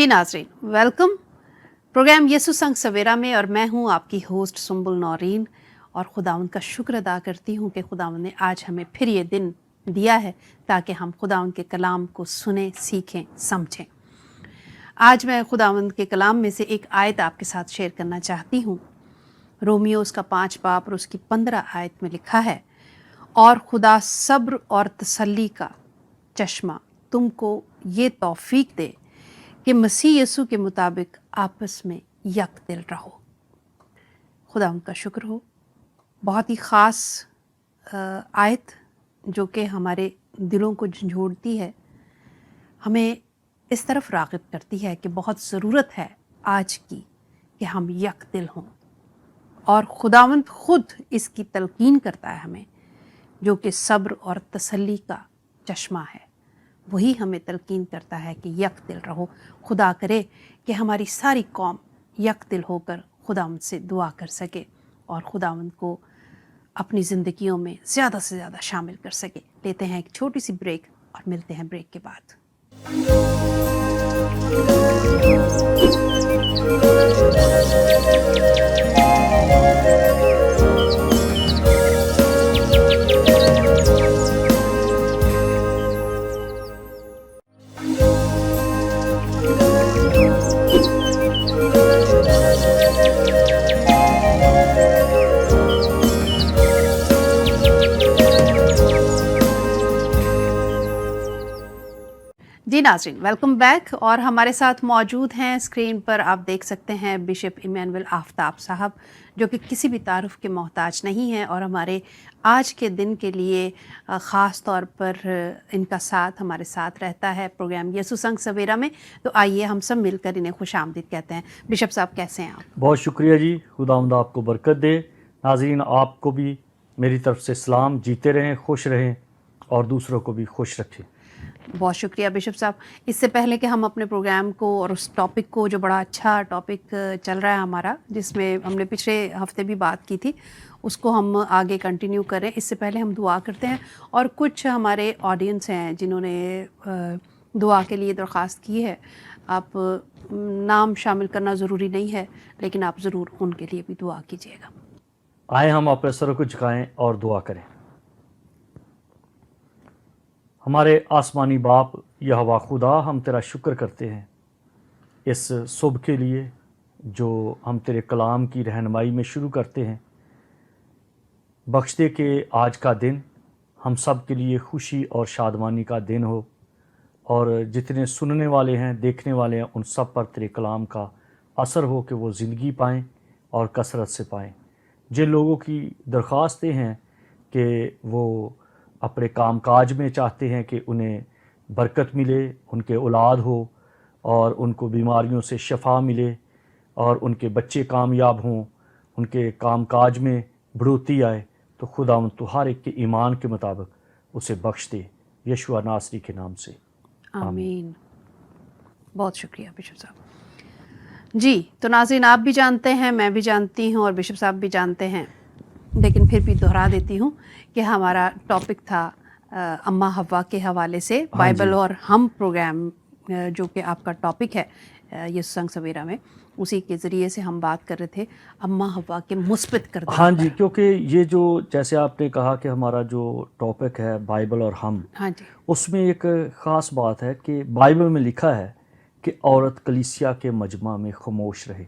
नाज़रीन, welcome programme Yesu संग सवेरा में, और मैं हूं आपकी होस्ट सुम्बुल नौरीन। और खुदावंद का शुक्र अदा करती हूं कि खुदावंद ने आज हमें फिर ये दिन दिया है ताकि हम खुदावंद के कलाम को सुने, सीखें, समझें। आज मैं खुदावंद के कलाम में से एक आयत आपके साथ शेयर करना चाहती हूँ। रोमियो उसका 5 बाब और उसकी 15 आयत में लिखा है, और खुदा सब्र और तसल्ली का चश्मा तुमको ये तौफीक दे कि मसीह यसु के मुताबिक आपस में यकदिल रहो। खुदा उनका शुक्र हो। बहुत ही ख़ास आयत जो कि हमारे दिलों को झंझोड़ती है, हमें इस तरफ राग़िब करती है कि बहुत ज़रूरत है आज की कि हम यकदिल हों। और खुदावंद ख़ुद इसकी तलकीन करता है हमें, जो कि सब्र और तसल्ली का चश्मा है। वही हमें तलकीन करता है कि यकदिल रहो। खुदा करे कि हमारी सारी कौम यकदिल होकर खुदावंद से दुआ कर सके और खुदावंद को अपनी ज़िंदगियों में ज़्यादा से ज़्यादा शामिल कर सके। लेते हैं एक छोटी सी ब्रेक और मिलते हैं ब्रेक के बाद। जी नाज़रीन, वेलकम बैक। और हमारे साथ मौजूद हैं, स्क्रीन पर आप देख सकते हैं, बिशप इमैनुअल आफ्ताब साहब, जो कि किसी भी तारुफ के मोहताज नहीं हैं और हमारे आज के दिन के लिए ख़ास तौर पर इनका साथ हमारे साथ रहता है प्रोग्राम यसु संग सवेरा में। तो आइए हम सब मिलकर इन्हें खुशामदीद कहते हैं। बिशप साहब, कैसे हैं आप? बहुत शुक्रिया जी, खुदावंद आपको बरकत दे। नाज़रीन, आपको भी मेरी तरफ से सलाम। जीते रहें, खुश रहें और दूसरों को भी खुश रखें। बहुत शुक्रिया बिशप साहब। इससे पहले कि हम अपने प्रोग्राम को और उस टॉपिक को, जो बड़ा अच्छा टॉपिक चल रहा है हमारा, जिसमें हमने पिछले हफ्ते भी बात की थी, उसको हम आगे कंटिन्यू करें, इससे पहले हम दुआ करते हैं। और कुछ हमारे ऑडियंस हैं जिन्होंने दुआ के लिए दरख्वास्त की है। आप नाम शामिल करना ज़रूरी नहीं है, लेकिन आप ज़रूर उनके लिए भी दुआ कीजिएगा। आए हम अपने सरों को झुकाएं और दुआ करें। हमारे आसमानी बाप यहोवा खुदा, हम तेरा शुक्र करते हैं इस सुबह के लिए जो हम तेरे कलाम की रहनुमाई में शुरू करते हैं। बख्श दे कि आज का दिन हम सब के लिए खुशी और शादमानी का दिन हो, और जितने सुनने वाले हैं, देखने वाले हैं, उन सब पर तेरे कलाम का असर हो कि वो ज़िंदगी पाएँ और कसरत से पाएँ। जिन लोगों की दरख्वास्तें हैं कि वो अपने काम काज में चाहते हैं कि उन्हें बरकत मिले, उनके औलाद हो और उनको बीमारियों से शफा मिले और उनके बच्चे कामयाब हों, उनके काम काज में बढ़ोतरी आए, तो खुदावंद तू हर एक के ईमान के मुताबिक उसे बख्श दे, यशुआ नासरी के नाम से, आमीन। बहुत शुक्रिया बिशप साहब। जी, तो नाज़रीन, आप भी जानते हैं, मैं भी जानती हूँ और बिशप साहब भी जानते हैं, लेकिन फिर भी दोहरा देती हूँ कि हमारा टॉपिक था अम्मा हव्वा के हवाले से बाइबल और हम प्रोग्राम, जो कि आपका टॉपिक है यसु संग सवेरा में, उसी के ज़रिए से हम बात कर रहे थे अम्मा हव्वा के मुस्बित किरदार। हाँ जी, क्योंकि ये जो जैसे आपने कहा कि हमारा जो टॉपिक है बाइबल और हम, हाँ जी, उसमें एक ख़ास बात है कि बाइबल में लिखा है कि औरत कलीसिया के मजमा में खामोश रहे।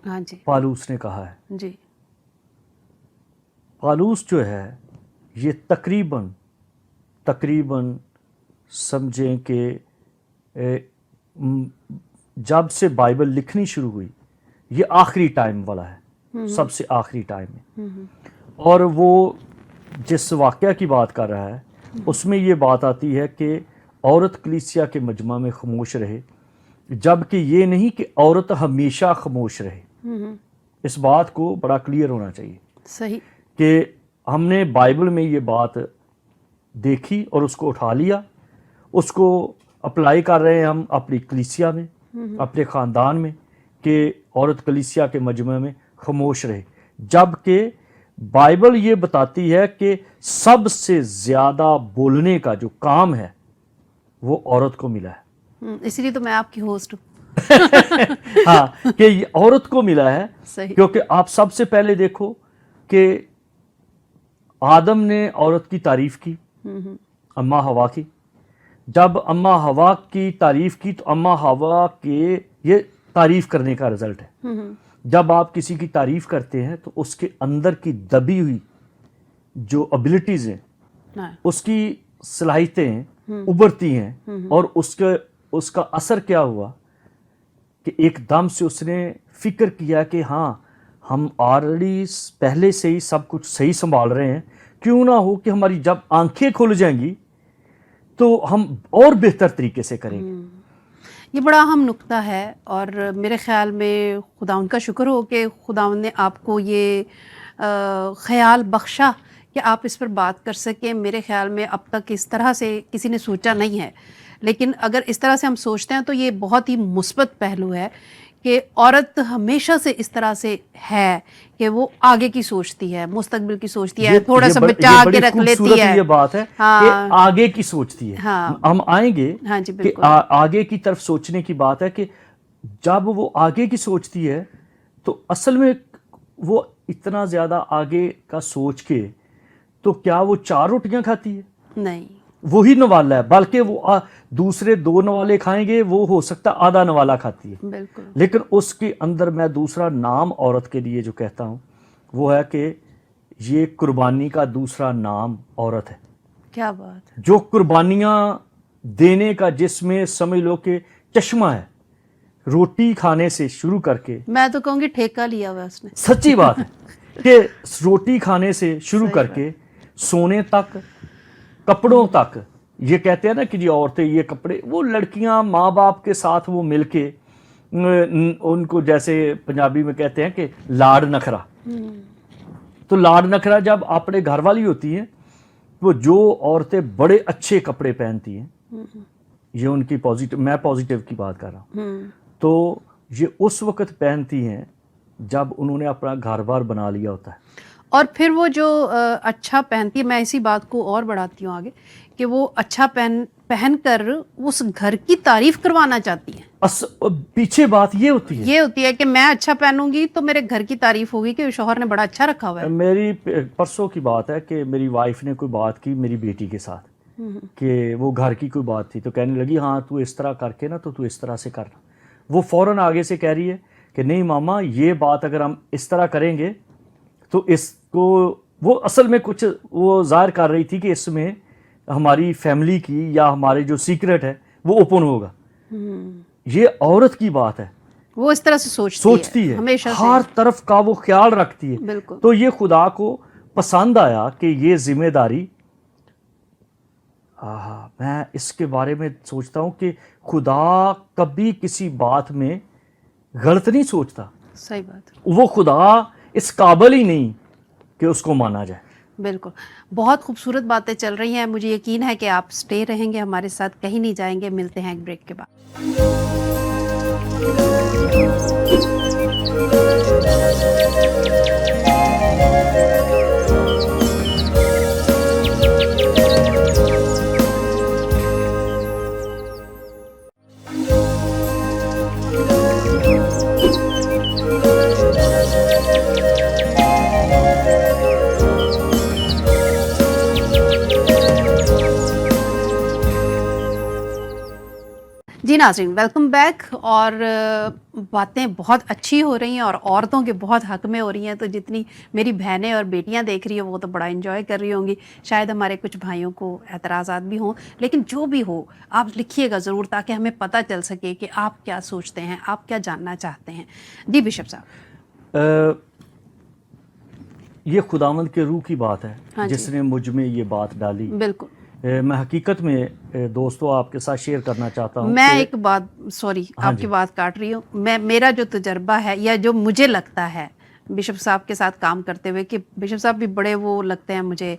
हाँ जी, पालूस ने कहा है। जी, पालूस जो है ये तकरीबन समझें कि जब से बाइबल लिखनी शुरू हुई, ये आखिरी टाइम वाला है, सबसे आखिरी टाइम है। और वो जिस वाक़या की बात कर रहा है उसमें ये बात आती है कि औरत कलीसिया के मजमा में खामोश रहे, जबकि ये नहीं कि औरत हमेशा खामोश रहे। इस बात को बड़ा क्लियर होना चाहिए सही कि हमने बाइबल में ये बात देखी और उसको उठा लिया, उसको अप्लाई कर रहे हैं हम अपनी कलीसिया में, अपने ख़ानदान में, कि औरत कलीसिया के मजमे में खामोश रहे, जबकि बाइबल ये बताती है कि सबसे ज़्यादा बोलने का जो काम है वो औरत को मिला है। इसलिए तो मैं आपकी होस्ट हूँ। हाँ कि ये औरत को मिला है, सही। क्योंकि आप सबसे पहले देखो कि आदम ने औरत की तारीफ की, अम्मा हवा की। जब अम्मा हवा की तारीफ की तो अम्मा हवा के ये तारीफ करने का रिजल्ट है। जब आप किसी की तारीफ करते हैं तो उसके अंदर की दबी हुई जो एबिलिटीज हैं, हाँ, उसकी सलाहियतें उभरती हैं, और उसका असर क्या हुआ कि एकदम से उसने फिक्र किया कि हाँ हम ऑलरेडी पहले से ही सब कुछ सही संभाल रहे हैं, क्यों ना हो कि हमारी जब आंखें खुल जाएंगी तो हम और बेहतर तरीके से करेंगे। ये बड़ा अहम नुक्ता है, और मेरे ख्याल में खुदावंद का शुक्र हो कि खुदावंद ने आपको ये ख्याल बख्शा कि आप इस पर बात कर सकें। मेरे ख्याल में अब तक इस तरह से किसी ने सोचा नहीं है, लेकिन अगर इस तरह से हम सोचते हैं तो ये बहुत ही मुस्बत पहलू है कि औरत हमेशा से इस तरह से है कि वो आगे की सोचती है, मुस्तकबिल की सोचती है, थोड़ा सा बच्चा आगे रख लेती है। ये बात है हाँ, कि आगे की सोचती है। हाँ, हम आएंगे हाँ जी, कि बिल्कुल। आगे की तरफ सोचने की बात है कि जब वो आगे की सोचती है तो असल में वो इतना ज्यादा आगे का सोच के तो क्या वो 4 रोटियां खाती है? नहीं, वही नवाला है, बल्कि वो दूसरे 2 नवाले खाएंगे, वो हो सकता आधा नवाला खाती है। बिल्कुल। लेकिन उसके अंदर मैं दूसरा नाम औरत के लिए जो कहता हूँ वो है कि ये कुर्बानी का दूसरा नाम औरत है। क्या बात है। जो कुर्बानियाँ देने का, जिसमें समझ लो कि चश्मा है, रोटी खाने से शुरू करके, मैं तो कहूँगी ठेका लिया हुआ है उसने। सच्ची बात है कि रोटी खाने से शुरू करके सोने तक, कपड़ों तक। ये कहते हैं ना कि जी औरतें ये कपड़े, वो लड़कियां माँ बाप के साथ वो मिलके उनको, जैसे पंजाबी में कहते हैं कि लाड़ नखरा, तो लाड़ नखरा जब अपने घर वाली होती हैं वो जो औरतें बड़े अच्छे कपड़े पहनती हैं, ये उनकी पॉजिटिव, मैं पॉजिटिव की बात कर रहा हूँ, तो ये उस वक्त पहनती हैं जब उन्होंने अपना घर बार बना लिया होता है। और फिर वो जो अच्छा पहनती है, मैं इसी बात को और बढ़ाती हूँ आगे कि वो अच्छा पहन कर उस घर की तारीफ करवाना चाहती है। पीछे बात ये होती है कि मैं अच्छा पहनूंगी तो मेरे घर की तारीफ होगी कि शौहर ने बड़ा अच्छा रखा हुआ है। मेरी परसों की बात है कि मेरी वाइफ ने कोई बात की मेरी बेटी के साथ कि वो घर की कोई बात थी, तो कहने लगी हाँ तू इस तरह करके ना, तो तू इस तरह से करना। वो फौरन आगे से कह रही है कि नहीं मामा, ये बात अगर हम इस तरह करेंगे तो इसको, वो असल में कुछ वो जाहिर कर रही थी कि इसमें हमारी फैमिली की या हमारे जो सीक्रेट है वो ओपन होगा। ये औरत की बात है, वो इस तरह से सोचती है हमेशा से, हर तरफ का वो ख्याल रखती है। बिल्कुल। तो ये खुदा को पसंद आया कि ये जिम्मेदारी, मैं इसके बारे में सोचता हूँ कि खुदा कभी किसी बात में गलत नहीं सोचता। सही बात है। वो खुदा इस काबिल ही नहीं कि उसको माना जाए। बिल्कुल। बहुत खूबसूरत बातें चल रही हैं, मुझे यकीन है कि आप स्टे रहेंगे हमारे साथ, कहीं नहीं जाएंगे। मिलते हैं एक ब्रेक के बाद। जी नाज़रीन, वेलकम बैक। और बातें बहुत अच्छी हो रही हैं और औरतों के बहुत हक में हो रही हैं, तो जितनी मेरी बहनें और बेटियां देख रही हो वो तो बड़ा एंजॉय कर रही होंगी। शायद हमारे कुछ भाइयों को एतराज़ात भी हों, लेकिन जो भी हो आप लिखिएगा ज़रूर ताकि हमें पता चल सके कि आप क्या सोचते हैं, आप क्या जानना चाहते हैं। जी बिशप साहब। ये खुदावंद के रूह की बात है, हाँ जिसने मुझ में ये बात डाली। बिल्कुल। मैं हकीकत में दोस्तों आपके साथ शेयर करना चाहता हूँ। मैं एक बात, सॉरी हाँ आपकी बात काट रही हूँ, मेरा जो तजर्बा है या जो मुझे लगता है बिशप साहब के साथ काम करते हुए, कि बिशप साहब भी बड़े वो लगते हैं मुझे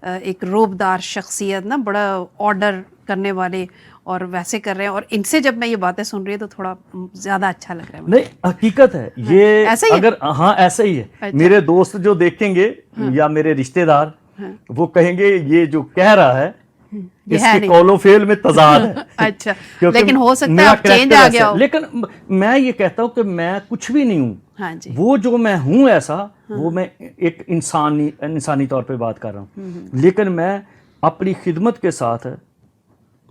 एक रोबदार शख्सियत ना, बड़ा ऑर्डर करने वाले, और वैसे कर रहे हैं। और इनसे जब मैं ये बातें सुन रही हूँ तो थोड़ा ज़्यादा अच्छा लग रहा है मुझे। नहीं, हकीकत है ये। ऐसा ही है? अगर हाँ ऐसा ही है। अच्छा। मेरे दोस्त जो देखेंगे या मेरे रिश्तेदार वो कहेंगे ये जो कह रहा है یہ ہے इसके نہیں. कौलो फेल में तजाद है. अच्छा, क्योंकि लेकिन हो सकता है मेरा अब चेंज character आ ऐसा गया है. हो. लेकिन मैं ये कहता हूँ कि मैं कुछ भी नहीं हूँ. हाँ जी. वो जो मैं हूँ ऐसा, वो मैं एक इंसानी तौर पे बात कर रहा हूँ, लेकिन मैं अपनी खिदमत के साथ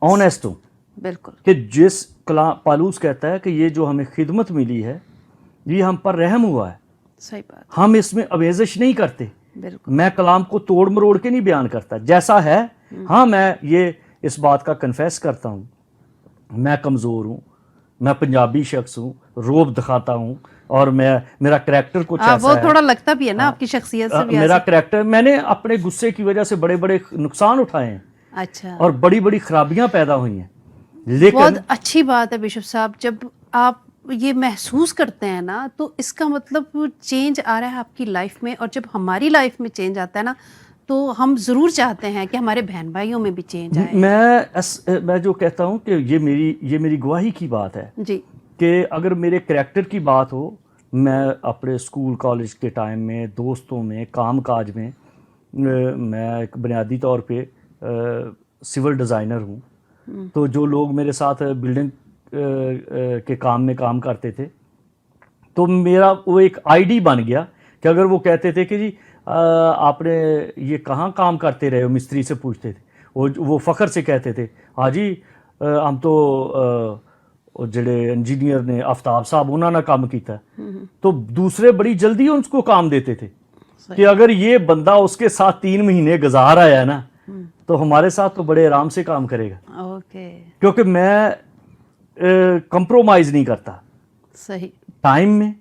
ऑनेस्ट हूँ बिल्कुल. कि जिस पालूस कहता है कि ये जो हमें खिदमत मिली है, ये हम पर रहम हुआ है, सही बात. हम इसमें अवेजिश नहीं करते. बिल्कुल. मैं कलाम को तोड़ मरोड़ के नहीं बयान करता, जैसा है. हाँ, मैं ये इस बात का कन्फेस करता हूँ, मैं कमज़ोर हूँ, मैं पंजाबी शख्स हूँ, रोब दिखाता हूँ, और मेरा करैक्टर कुछ ऐसा वो है. थोड़ा लगता भी है ना आपकी शख्सियत से भी मेरा ऐसा. करैक्टर, मैंने अपने गुस्से की वजह से बड़े बड़े नुकसान उठाए हैं अच्छा, और बड़ी बड़ी खराबियां पैदा हुई हैं, लेकिन बहुत अच्छी बात है बिशप साहब. जब आप ये महसूस करते हैं ना, तो इसका मतलब चेंज आ रहा है आपकी लाइफ में. और जब हमारी लाइफ में चेंज आता है ना, तो हम ज़रूर चाहते हैं कि हमारे बहन भाइयों में भी चेंज आए. मैं जो कहता हूँ कि ये मेरी गवाही की बात है जी. कि अगर मेरे करैक्टर की बात हो, मैं अपने स्कूल कॉलेज के टाइम में, दोस्तों में, काम काज में, मैं एक बुनियादी तौर पे सिविल डिज़ाइनर हूँ. तो जो लोग मेरे साथ बिल्डिंग के काम में काम करते थे, तो मेरा वो एक आईडी बन गया कि अगर वो कहते थे कि जी आपने ये कहाँ काम करते रहे हो, मिस्त्री से पूछते थे, वो फ़ख्र से कहते थे, हाँ जी हम तो जड़े इंजीनियर ने आफ्ताब साहब उन्होंने काम किया. तो दूसरे बड़ी जल्दी उसको काम देते थे कि अगर ये बंदा उसके साथ 3 महीने गुजार आया ना, तो हमारे साथ तो बड़े आराम से काम करेगा. ओके. क्योंकि मैं कंप्रोमाइज़ नहीं करता सही. टाइम में.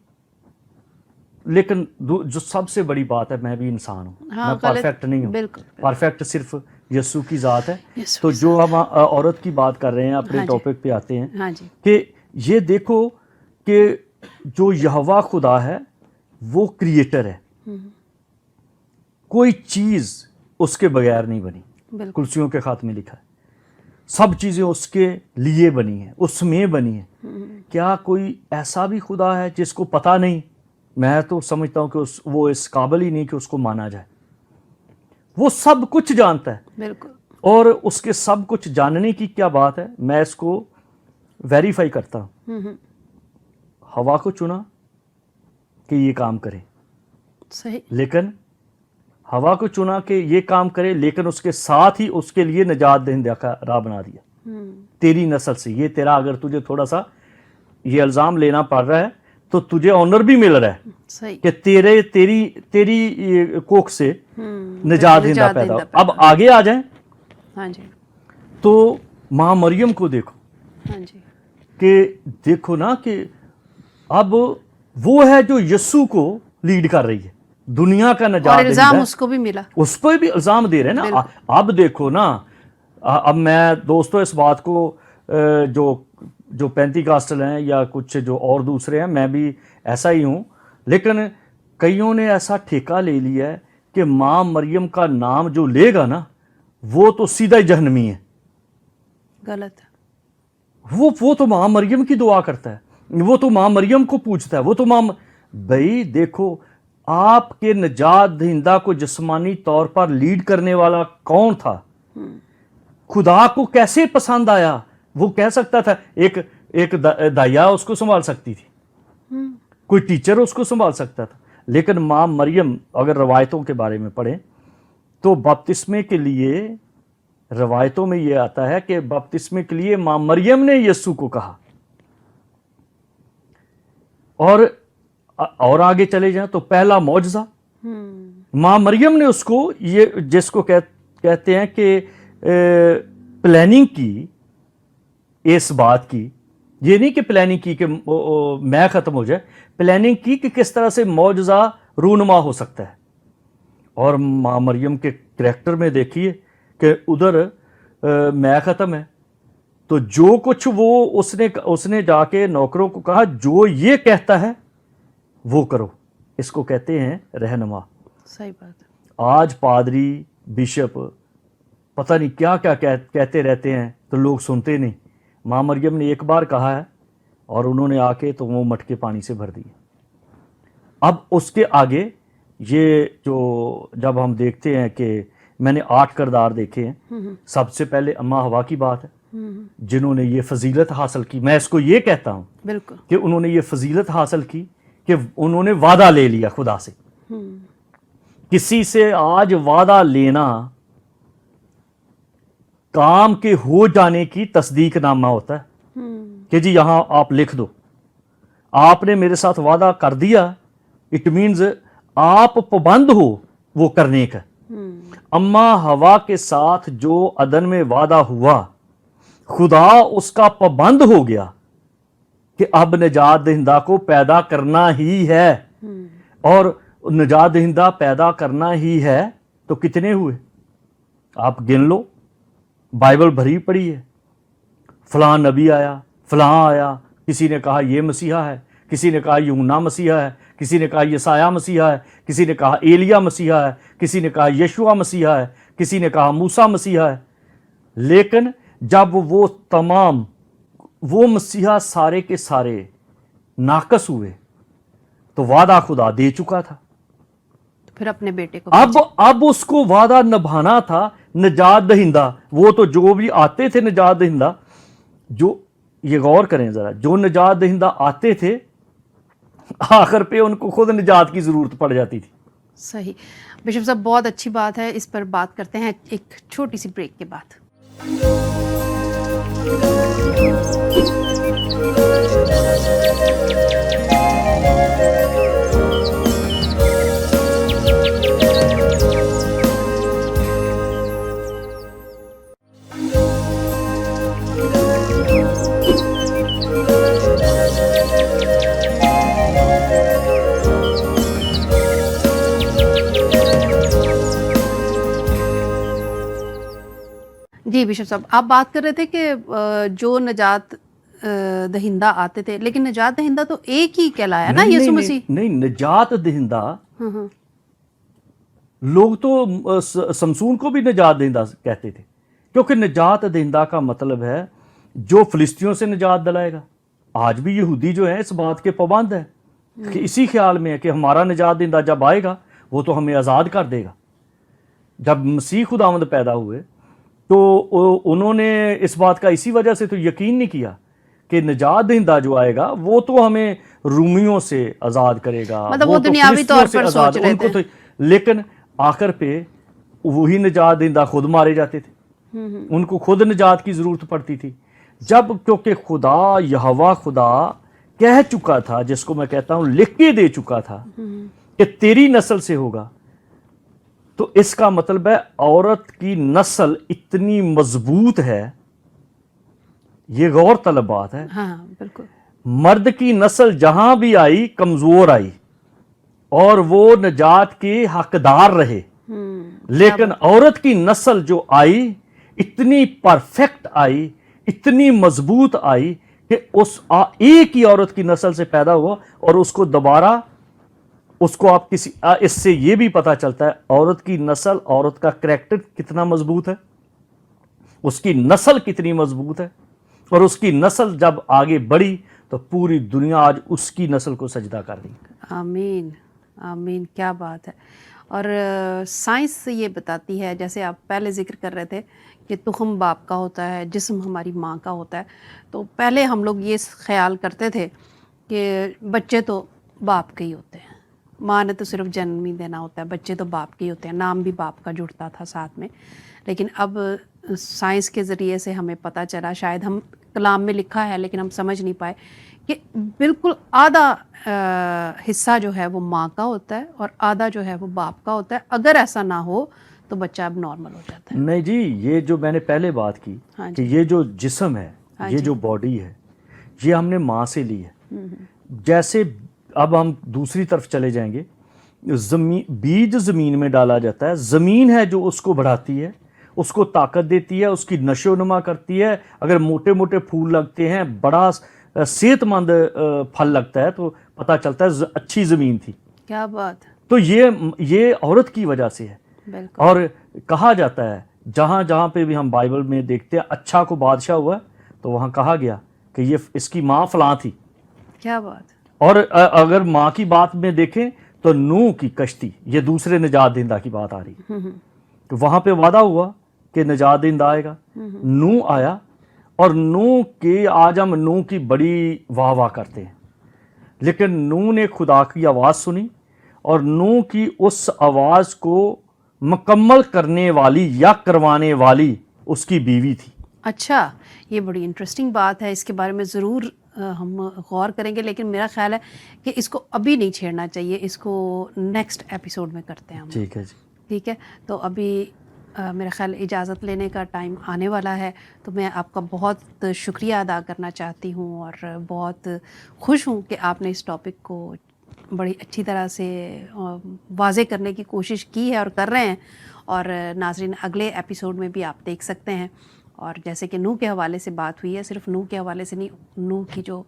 लेकिन जो सबसे बड़ी बात है, मैं भी इंसान हूँ. हाँ, मैं परफेक्ट नहीं हूँ. बिल्कुल. परफेक्ट सिर्फ यीशु की ज़ात है. यीशु तो की जो हम औरत की बात कर रहे हैं, अपने हाँ जी. टॉपिक पे आते हैं हाँ जी. कि ये देखो कि जो यहोवा खुदा है वो क्रिएटर है. कोई चीज़ उसके बगैर नहीं बनी. बिल्कुल. कुर्सियों के खात में लिखा है, सब चीज़ें उसके लिए बनी हैं, उसमें बनी हैं. क्या कोई ऐसा भी खुदा है जिसको पता नहीं? मैं तो समझता हूँ कि वो इस काबिल ही नहीं कि उसको माना जाए. वो सब कुछ जानता है. बिल्कुल. और उसके सब कुछ जानने की क्या बात है, मैं इसको वेरीफाई करता हूँ. हवा को चुना कि ये काम करे, सही. लेकिन हवा को चुना कि ये काम करे, लेकिन उसके साथ ही उसके लिए निजात दहिंदा का राह बना दिया. तेरी नस्ल से, ये तेरा, अगर तुझे थोड़ा सा ये इल्ज़ाम लेना पड़ रहा है तो तुझे ऑनर भी मिल रहा है. सही. कि तेरी कोख से निजात दहिंदा पैदा हो. अब आगे आ जाएं हाँ जी. तो माँ मरियम को देखो हाँ जी. कि देखो ना कि अब वो है जो यीशु को लीड कर रही है, दुनिया का नजात और इल्जाम उसको भी मिला. उस पर भी इल्जाम दे रहे हैं ना. अब देखो ना, अब मैं दोस्तों इस बात को जो पेंटिकास्टल हैं या कुछ जो और दूसरे हैं, मैं भी ऐसा ही हूँ, लेकिन कईयों ने ऐसा ठेका ले लिया है कि माँ मरियम का नाम जो लेगा ना, वो तो सीधा ही जहन्नमी है. गलत है. वो तो माँ मरियम की दुआ करता है, वो तो माँ मरियम को पूछता है, वो तो भाई देखो, आपके निजात दहिंदा को जिस्मानी तौर पर लीड करने वाला कौन था? खुदा को कैसे पसंद आया? वो कह सकता था एक दाइया उसको संभाल सकती थी, कोई टीचर उसको संभाल सकता था, लेकिन माँ मरियम, अगर रवायतों के बारे में पढ़ें तो बपतिस्मे के लिए रवायतों में ये आता है कि बपतिस्मे के लिए माँ मरियम ने यीशु को कहा. और आगे चले जाएं तो पहला मौजज़ा माँ मरियम ने उसको, ये जिसको कहते हैं कि प्लानिंग की, इस बात की, ये नहीं कि प्लानिंग की कि मैं ख़त्म हो जाए, प्लानिंग की कि किस तरह से मौजज़ा रूनुमा हो सकता है. और माँ मरियम के करैक्टर में देखिए कि उधर मैं ख़त्म है, तो जो कुछ वो उसने जाके नौकरों को कहा, जो ये कहता है वो करो. इसको कहते हैं रहनुमा. सही बात है. आज पादरी, बिशप पता नहीं क्या क्या कहते रहते हैं, तो लोग सुनते नहीं. माँ मरियम ने एक बार कहा है और उन्होंने आके तो वो मटके पानी से भर दिए. अब उसके आगे ये जो जब हम देखते हैं कि میں نے 8 کردار دیکھے ہیں. سب سے پہلے اماں ہوا کی بات ہے جنہوں نے یہ فضیلت حاصل کی. میں اس کو یہ کہتا ہوں بالکل کہ انہوں نے یہ فضیلت حاصل کی کہ انہوں نے وعدہ لے لیا خدا سے. کسی سے آج وعدہ لینا کام کے ہو جانے کی تصدیق نامہ ہوتا ہے کہ جی یہاں آپ لکھ دو, آپ نے میرے ساتھ وعدہ کر دیا, اٹ مینز آپ پابند ہو وہ کرنے کا. اماں ہوا کے ساتھ جو عدن میں وعدہ ہوا, خدا اس کا پابند ہو گیا کہ اب نجات دہندہ کو پیدا کرنا ہی ہے. اور نجات دہندہ پیدا کرنا ہی ہے تو کتنے ہوئے آپ گن لو, بائبل بھری پڑی ہے. فلاں نبی آیا, فلاں آیا, کسی نے کہا یہ مسیحا ہے, کسی نے کہا یوحنا مسیحا ہے, کسی نے کہا یسایہ مسیحا ہے, کسی نے کہا ایلیا مسیحا ہے, کسی نے کہا یشوع مسیحا ہے, کسی نے کہا موسیٰ مسیحا ہے. لیکن جب وہ تمام وہ مسیحا سارے کے سارے ناقص ہوئے تو وعدہ خدا دے چکا تھا. پھر اپنے بیٹے کو اب اس کو وعدہ نبھانا تھا. نجات دہندہ وہ تو جو بھی آتے تھے نجات دہندہ, جو یہ غور کریں ذرا, جو نجات دہندہ آتے تھے آخر پہ ان کو خود نجات کی ضرورت پڑ جاتی تھی. صحیح. بشپ صاحب بہت اچھی بات ہے, اس پر بات کرتے ہیں ایک چھوٹی سی بریک کے بعد. جی بشپ صاحب, آپ بات کر رہے تھے کہ جو نجات دہندہ آتے تھے, لیکن نجات دہندہ تو ایک ہی کہلایا نا, یسوع مسیح. نہیں, نجات دہندہ لوگ تو سمسون کو بھی نجات دہندہ کہتے تھے, کیونکہ نجات دہندہ کا مطلب ہے جو فلسطینیوں سے نجات دلائے گا. آج بھی یہودی جو ہیں اس بات کے پابند ہیں کہ اسی خیال میں ہے کہ ہمارا نجات دہندہ جب آئے گا وہ تو ہمیں آزاد کر دے گا. جب مسیح خداوند پیدا ہوئے تو انہوں نے اس بات کا اسی وجہ سے تو یقین نہیں کیا کہ نجات دہندہ جو آئے گا وہ تو ہمیں رومیوں سے آزاد کرے گا, مطلب وہ دنیاوی طور پر سوچ رہے تھے. لیکن آخر پہ وہی نجات دہندہ خود مارے جاتے تھے, ان کو خود نجات کی ضرورت پڑتی تھی. جب کیونکہ خدا یہوہ خدا کہہ چکا تھا, جس کو میں کہتا ہوں لکھ کے دے چکا تھا کہ تیری نسل سے ہوگا, تو اس کا مطلب ہے عورت کی نسل اتنی مضبوط ہے. یہ غور طلب بات ہے. ہاں بالکل. مرد کی نسل جہاں بھی آئی کمزور آئی اور وہ نجات کے حقدار رہے, لیکن عورت کی نسل جو آئی اتنی پرفیکٹ آئی, اتنی مضبوط آئی کہ اس ایک ہی عورت کی نسل سے پیدا ہوا, اور اس کو دوبارہ اس کو آپ کسی اس سے یہ بھی پتا چلتا ہے عورت کی نسل, عورت کا کریکٹر کتنا مضبوط ہے, اس کی نسل کتنی مضبوط ہے, اور اس کی نسل جب آگے بڑھی تو پوری دنیا آج اس کی نسل کو سجدہ کر دی. آمین آمین, کیا بات ہے. اور سائنس یہ بتاتی ہے, جیسے آپ پہلے ذکر کر رہے تھے کہ تخم باپ کا ہوتا ہے, جسم ہماری ماں کا ہوتا ہے. تو پہلے ہم لوگ یہ خیال کرتے تھے کہ بچے تو باپ کے ہی ہوتے ہیں, ماں نے تو صرف جنم ہی دینا ہوتا ہے, بچے تو باپ کے ہی ہوتے ہیں, نام بھی باپ کا جڑتا تھا ساتھ میں. لیکن اب سائنس کے ذریعے سے ہمیں پتہ چلا, شاید ہم کلام میں لکھا ہے لیکن ہم سمجھ نہیں پائے, کہ بالکل آدھا حصہ جو ہے وہ ماں کا ہوتا ہے اور آدھا جو ہے وہ باپ کا ہوتا ہے. اگر ایسا نہ ہو تو بچہ اب نارمل ہو جاتا ہے. نہیں جی, یہ جو میں نے پہلے بات کی کہ یہ جو جسم ہے, یہ جو باڈی ہے, یہ ہم نے ماں سے لی ہے. جیسے اب ہم دوسری طرف چلے جائیں گے, بیج زمین میں ڈالا جاتا ہے, زمین ہے جو اس کو بڑھاتی ہے, اس کو طاقت دیتی ہے, اس کی نشو و نما کرتی ہے. اگر موٹے موٹے پھول لگتے ہیں, بڑا صحت مند پھل لگتا ہے, تو پتہ چلتا ہے اچھی زمین تھی. کیا بات. تو یہ عورت کی وجہ سے ہے. بالکل. اور کہا جاتا ہے جہاں جہاں پہ بھی ہم بائبل میں دیکھتے ہیں اچھا کو بادشاہ ہوا تو وہاں کہا گیا کہ یہ اس کی ماں فلاں تھی. کیا بات. اور اگر ماں کی بات میں دیکھیں تو نوح کی کشتی, یہ دوسرے نجات دہندہ کی بات آ رہی ہے. कि वहाँ पे वादा हुआ कि निजात दहिंदा आएगा, नूह आया, और नूह की आज हम नूह की बड़ी वाह वाह करते हैं, लेकिन नूह ने खुदा की आवाज़ सुनी और नूह की उस आवाज़ को मुकम्मल करने वाली या करवाने वाली उसकी बीवी थी। अच्छा, ये बड़ी इंटरेस्टिंग बात है, इसके बारे में ज़रूर हम गौर करेंगे, लेकिन मेरा ख्याल है कि इसको अभी नहीं छेड़ना चाहिए, इसको नेक्स्ट एपिसोड में करते हैं हम। ठीक है जी। ठीक है, तो अभी मेरा ख्याल इजाज़त लेने का टाइम आने वाला है, तो मैं आपका बहुत शुक्रिया अदा करना चाहती हूँ और बहुत खुश हूँ कि आपने इस टॉपिक को बड़ी अच्छी तरह से वाज़े करने की कोशिश की है और कर रहे हैं। और नाज़रीन, अगले एपिसोड में भी आप देख सकते हैं, और जैसे कि नूह के हवाले से बात हुई है, सिर्फ नूह के हवाले से नहीं, नूह की जो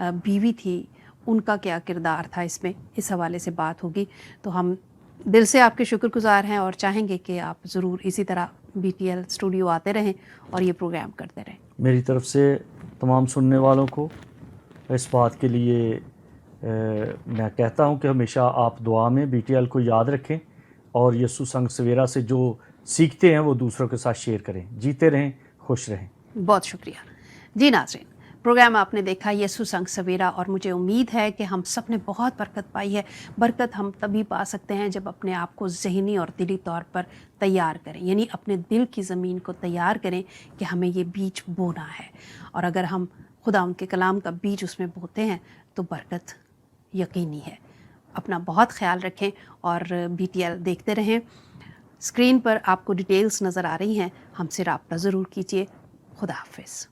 बीवी थी उनका क्या किरदार था इसमें, इस हवाले से बात होगी। तो हम दिल से आपके शुक्रगुजार हैं और चाहेंगे कि आप ज़रूर इसी तरह BTL स्टूडियो आते रहें और ये प्रोग्राम करते रहें। मेरी तरफ से तमाम सुनने वालों को इस बात के लिए मैं कहता हूं कि हमेशा आप दुआ में BTL को याद रखें और यीशु संग सवेरा से जो सीखते हैं वो दूसरों के साथ शेयर करें। जीते रहें, खुश रहें। बहुत शुक्रिया जी। नाज़रीन, प्रोग्राम आपने देखा यीशु संग सवेरा, और मुझे उम्मीद है कि हम सब ने बहुत बरकत पाई है। बरकत हम तभी पा सकते हैं जब अपने आप को ज़हनी और दिली तौर पर तैयार करें, यानी अपने दिल की ज़मीन को तैयार करें कि हमें ये बीज बोना है, और अगर हम खुदा उनके कलाम का बीज उसमें बोते हैं तो बरकत यकीनी है। अपना बहुत ख्याल रखें और BTL देखते रहें। स्क्रीन पर आपको डिटेल्स नज़र आ रही हैं, हमसे रब्ता ज़रूर कीजिए। खुदा हाफिज़।